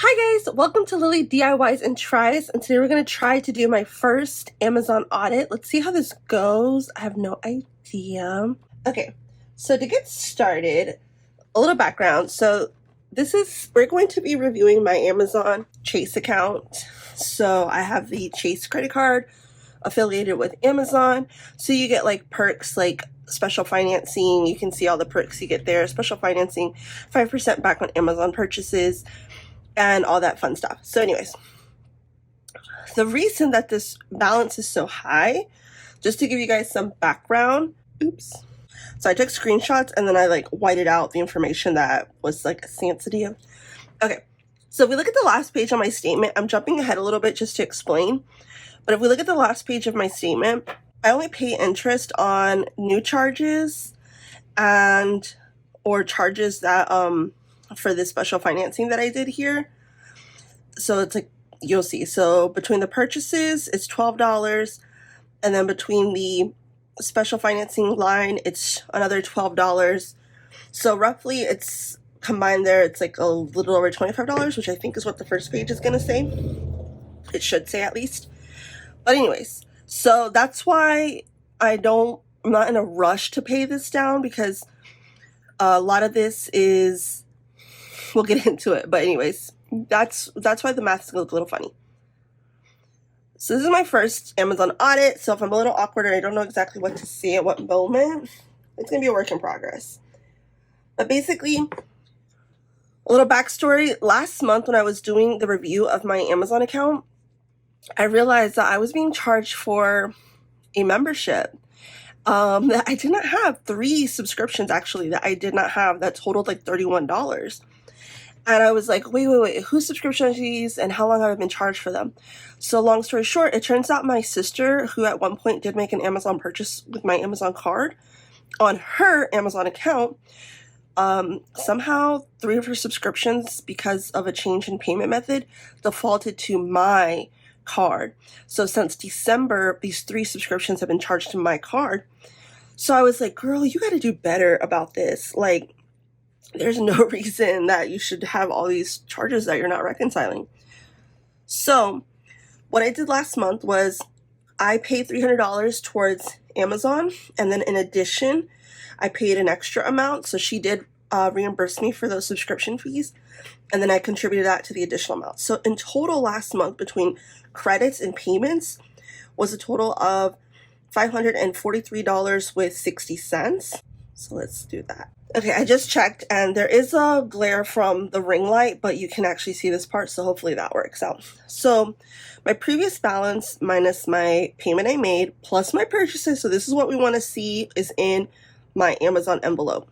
Hi guys, welcome to Lily DIYs and Tries, and today we're going to try to do my first Amazon audit. Let's see how this goes. I have no idea. Okay, so to get started, a little background. So we're going to be reviewing my Amazon Chase account. So I have the Chase credit card affiliated with Amazon. So you get like perks like special financing. You can see all the perks you get there. Special financing, 5% back on Amazon purchases, and all that fun stuff. So anyways, the reason that this balance is so high, just to give you guys some background, so I took screenshots and then I like whited out the information that was like sensitive. Okay, so if we look at the last page on my statement, I'm jumping ahead a little bit just to explain, but if we look at the last page of my statement, I only pay interest on new charges and or charges that for the special financing that I did here. So it's like, you'll see. So between the purchases, it's $12. And then between the special financing line, it's another $12. So roughly it's combined there, it's like a little over $25, which I think is what the first page is going to say. It should say at least. But anyways, so that's why I'm not in a rush to pay this down, because a lot of this is, we'll get into it, but anyways, that's why the math is gonna look a little funny. So this is my first Amazon audit, so if I'm a little awkward and I don't know exactly what to say at what moment, it's gonna be a work in progress. But basically, a little backstory. Last month when I was doing the review of my Amazon account, I realized that I was being charged for a membership that I did not have. 3 subscriptions actually that I did not have that totaled like $31. And I was like, wait, whose subscription are these and how long have I been charged for them? So long story short, it turns out my sister, who at one point did make an Amazon purchase with my Amazon card, on her Amazon account, somehow 3 of her subscriptions, because of a change in payment method, defaulted to my card. So since December, these 3 subscriptions have been charged to my card. So I was like, girl, you got to do better about this. Like, there's no reason that you should have all these charges that you're not reconciling. So what I did last month was I paid $300 towards Amazon, and then in addition, I paid an extra amount. So she did reimburse me for those subscription fees, and then I contributed that to the additional amount. So in total last month, between credits and payments, was a total of $543 with 60 cents. So let's do that. Okay, I just checked and there is a glare from the ring light, but you can actually see this part, so hopefully that works out. So my previous balance minus my payment I made plus my purchases, so this is what we want to see, is in my Amazon envelope.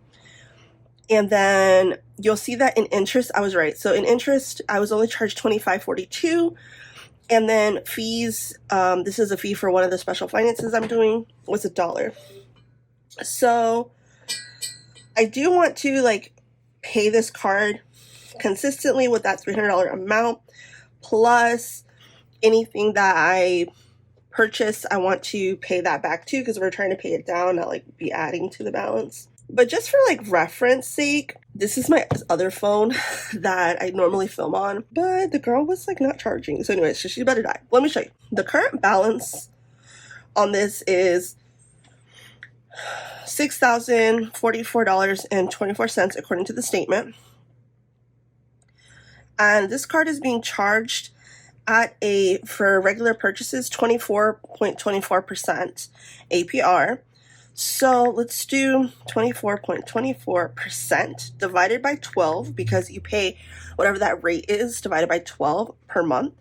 And then you'll see that in interest, I was right. So in interest, I was only charged $25.42. And then fees, this is a fee for one of the special finances I'm doing, was $1. So I do want to like pay this card consistently with that $300 amount, plus anything that I purchase, I want to pay that back too, because we're trying to pay it down, not like be adding to the balance. But just for like reference sake, this is my other phone that I normally film on, but the girl was like not charging. So anyways, she better die. Let me show you. The current balance on this is $6,044.24 according to the statement. And this card is being charged at for regular purchases, 24.24% APR. So let's do 24.24% divided by 12, because you pay whatever that rate is divided by 12 per month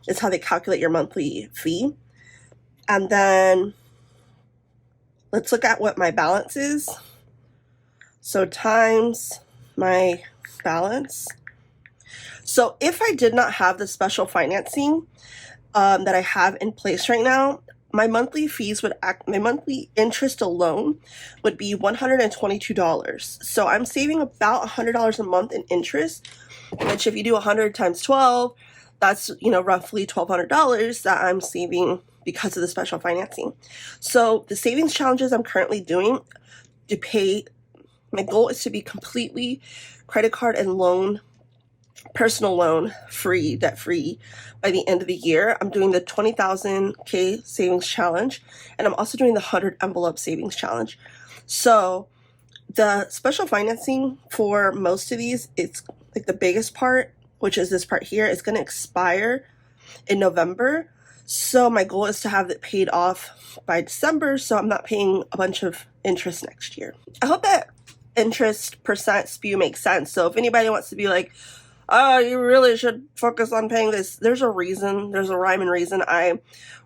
is how they calculate your monthly fee. And then let's look at what my balance is. So times my balance. So if I did not have the special financing that I have in place right now, my monthly fees my monthly interest alone would be $122. So I'm saving about $100 a month in interest, which if you do 100 times 12, that's, roughly $1,200 that I'm saving because of the special financing. So the savings challenges I'm currently doing to pay, my goal is to be completely credit card and loan personal loan free, debt free by the end of the year. I'm doing the 20,000K savings challenge, and I'm also doing the 100 envelope savings challenge. So the special financing for most of these, it's like the biggest part, which is this part here, is going to expire in November. So my goal is to have it paid off by December, so I'm not paying a bunch of interest next year. I hope that interest percent spew makes sense. So if anybody wants to be like, oh, you really should focus on paying this, there's a reason, there's a rhyme and reason. I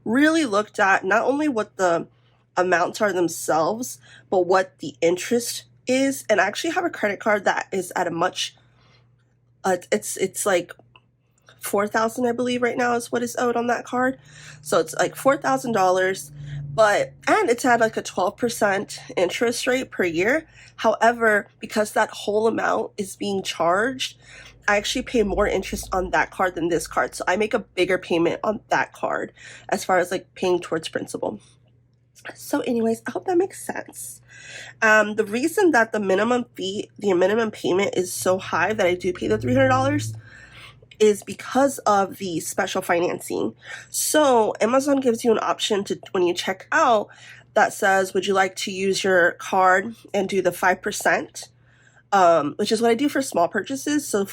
really looked at not only what the amounts are themselves, but what the interest is. And I actually have a credit card that is at a much, it's like $4,000, I believe right now is what is owed on that card. So it's like $4,000, and it's at like a 12% interest rate per year. However, because that whole amount is being charged, I actually pay more interest on that card than this card. So I make a bigger payment on that card as far as like paying towards principal. So anyways, I hope that makes sense. The reason that the minimum payment is so high that I do pay the $300 is because of the special financing. So Amazon gives you an option to, when you check out, that says, would you like to use your card and do the 5%? Which is what I do for small purchases. So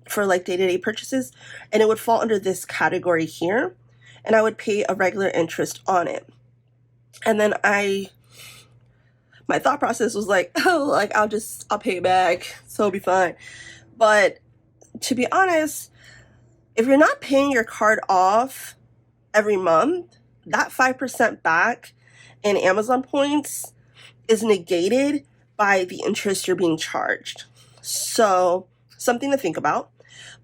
for like day-to-day purchases, and it would fall under this category here, and I would pay a regular interest on it. And then my thought process was like, oh, like I'll pay it back, so it'll be fine. But to be honest, if you're not paying your card off every month, that 5% back in Amazon points is negated by the interest you're being charged. So something to think about.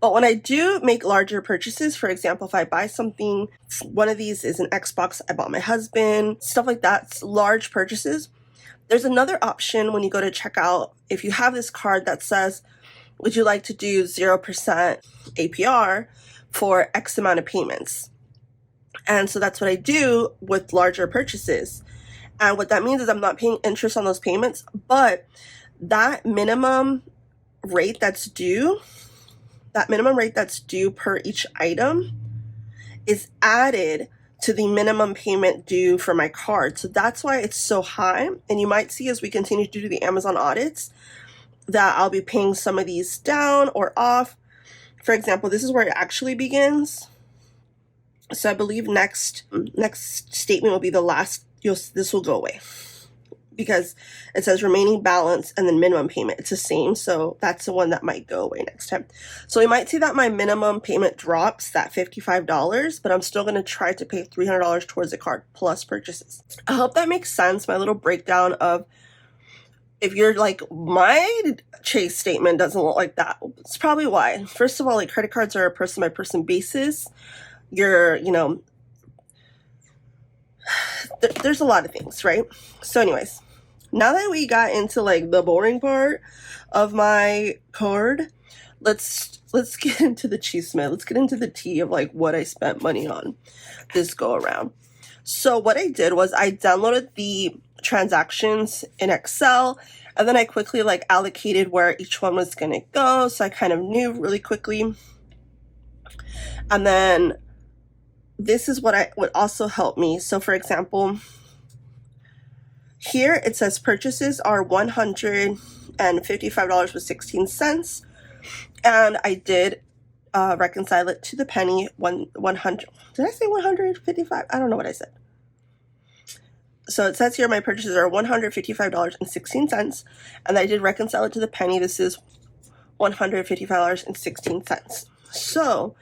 But when I do make larger purchases, for example, if I buy something, one of these is an Xbox I bought my husband, stuff like that, large purchases, there's another option when you go to checkout. If you have this card that says, would you like to do 0% APR for X amount of payments? And so that's what I do with larger purchases. And what that means is I'm not paying interest on those payments, but that minimum rate that's due per each item is added to the minimum payment due for my card. So that's why it's so high. And you might see as we continue to do the Amazon audits that I'll be paying some of these down or off. For example, this is where it actually begins. So I believe next statement will be the last. This will go away because it says remaining balance and then minimum payment. It's the same, so that's the one that might go away next time. So we might see that my minimum payment drops, that $55, but I'm still going to try to pay $300 towards the card plus purchases. I hope that makes sense. My little breakdown of, if you're like, my Chase statement doesn't look like that, it's probably why. First of all, like credit cards are a person by person basis. There's a lot of things, right? So anyways, now that we got into like the boring part of my card, let's get into the chisme. Let's get into the tea of like what I spent money on this go around. So what I did was I downloaded the transactions in Excel, and then I quickly like allocated where each one was going to go. So I kind of knew really quickly. And then this is what would also help me. So for example, here it says purchases are $155.16. And I did reconcile it to the penny, 100. Did I say 155? I don't know what I said. So it says here my purchases are $155.16, and I did reconcile it to the penny. This is $155.16. So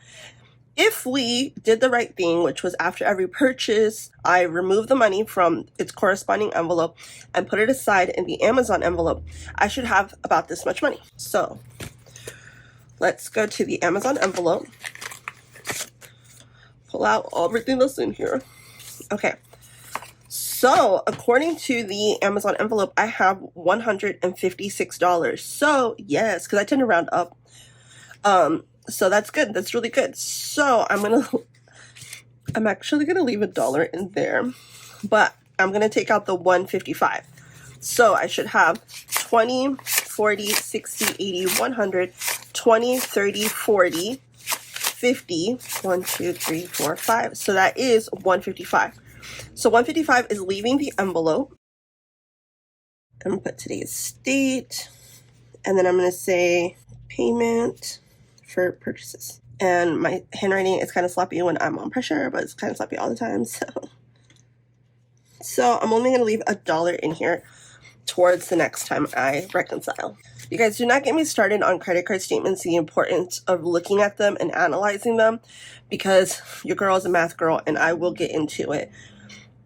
if we did the right thing, which was after every purchase, I removed the money from its corresponding envelope and put it aside in the Amazon envelope, I should have about this much money. So let's go to the Amazon envelope, pull out everything that's in here. Okay. So according to the Amazon envelope, I have $156. So yes, because I tend to round up. So that's good. That's really good. So I'm actually gonna leave $1 in there, but I'm gonna take out the 155. So I should have 20, 40, 60, 80, 100, 20, 30, 40, 50, 1, 2, 3, 4, 5. So that is 155. So 155 is leaving the envelope. I'm going to put today's date, and then I'm going to say payment for purchases. And my handwriting is kind of sloppy when I'm on pressure, but it's kind of sloppy all the time. So I'm only going to leave $1 in here towards the next time I reconcile. You guys, do not get me started on credit card statements, the importance of looking at them and analyzing them, because your girl is a math girl and I will get into it.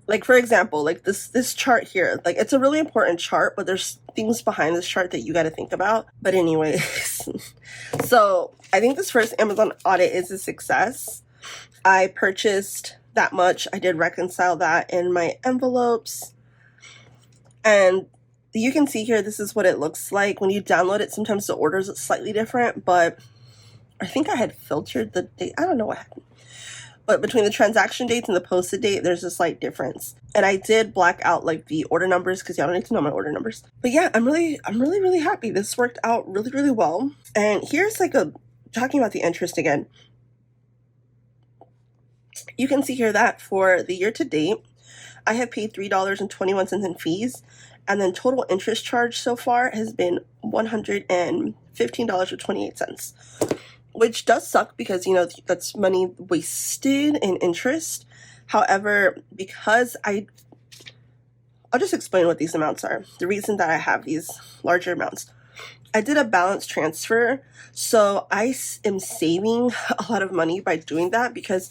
Like, for example, like this chart here, like, it's a really important chart, but there's things behind this chart that you got to think about. But anyways, so I think this first Amazon audit is a success. I purchased that much. I did reconcile that in my envelopes. And you can see here, this is what it looks like. When you download it, sometimes the orders are slightly different, but I think I had filtered the date. I don't know what happened. But between the transaction dates and the posted date, there's a slight difference. And I did black out like the order numbers because y'all don't need to know my order numbers. But yeah, I'm really happy. This worked out really well. And here's like talking about the interest again. You can see here that for the year to date, I have paid $3.21 in fees, and then total interest charge so far has been $115.28, which does suck because, you know, that's money wasted in interest. However, because I'll just explain what these amounts are. The reason that I have these larger amounts. I did a balance transfer, so I am saving a lot of money by doing that because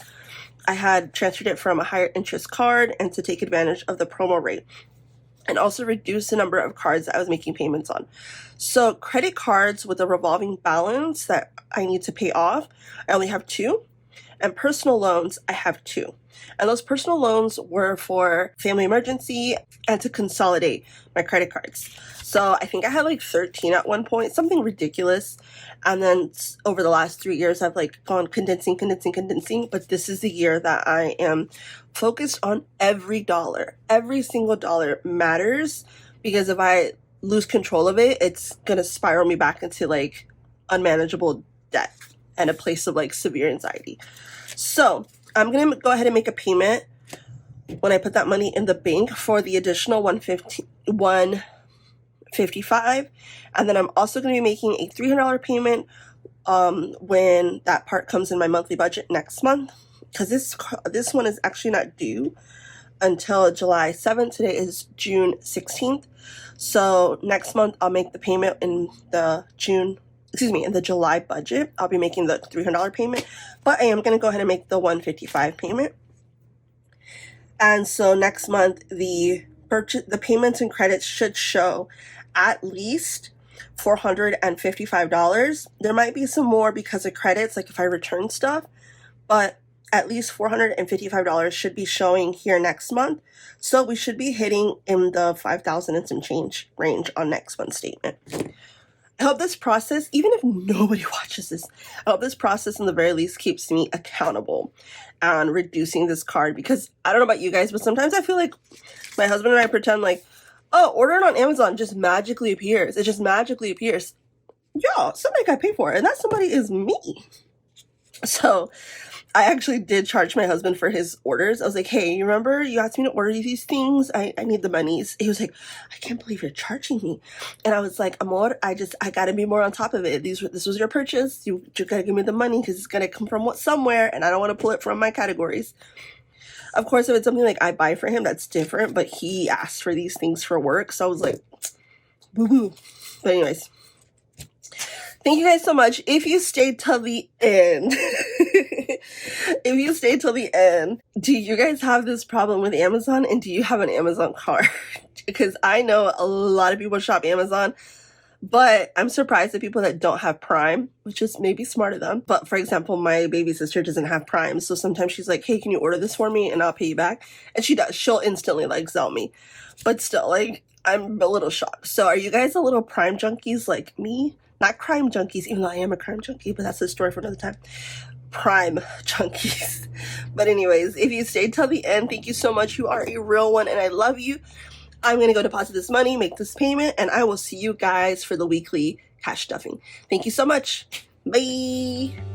I had transferred it from a higher interest card and to take advantage of the promo rate, and also reduce the number of cards that I was making payments on. So credit cards with a revolving balance that I need to pay off, I only have 2. And personal loans, I have 2. And those personal loans were for family emergency and to consolidate my credit cards. So I think I had like 13 at one point, something ridiculous. And then over the last 3 years, I've like gone condensing. But this is the year that I am focused on every dollar. Every single dollar matters, because if I lose control of it, it's going to spiral me back into like unmanageable debt and a place of like severe anxiety. So I'm going to go ahead and make a payment when I put that money in the bank for the additional $155. And then I'm also going to be making a $300 payment when that part comes in my monthly budget next month, because this one is actually not due until July 7th. Today is June 16th. So next month I'll make the payment in the July budget. I'll be making the $300 payment, but I am going to go ahead and make the $155 payment. And so next month, the payments and credits should show at least $455. There might be some more because of credits, like if I return stuff, but at least $455 should be showing here next month. So we should be hitting in the 5,000 and some change range on next month's statement. I hope this process, even if nobody watches this, I hope this process in the very least keeps me accountable and reducing this card, because I don't know about you guys, but sometimes I feel like my husband and I pretend like, oh, ordering on Amazon just magically appears. It just magically appears. Yo, somebody got paid for it, and that somebody is me. So I actually did charge my husband for his orders. I was like, hey, you remember you asked me to order these things? I need the monies. He was like, I can't believe you're charging me. And I was like, Amor, I gotta be more on top of it. This was your purchase. You gotta give me the money because it's gonna come from somewhere, and I don't want to pull it from my categories. Of course, if it's something like I buy for him, that's different, but he asked for these things for work. So I was like, boo-boo. But anyways, thank you guys so much. If you stayed till the end, do you guys have this problem with Amazon, and do you have an Amazon card? Because I know a lot of people shop Amazon, but I'm surprised at people that don't have Prime, which is maybe smart of them. But for example, my baby sister doesn't have Prime, so sometimes she's like, hey, can you order this for me and I'll pay you back? And she does. She'll instantly like sell me. But still, like, I'm a little shocked. So are you guys a little Prime junkies like me? Not crime junkies, even though I am a crime junkie, but that's a story for another time. Prime junkies. But anyways, if you stayed till the end, thank you so much. You are a real one, and I love you. I'm going to go deposit this money, make this payment, and I will see you guys for the weekly cash stuffing. Thank you so much. Bye.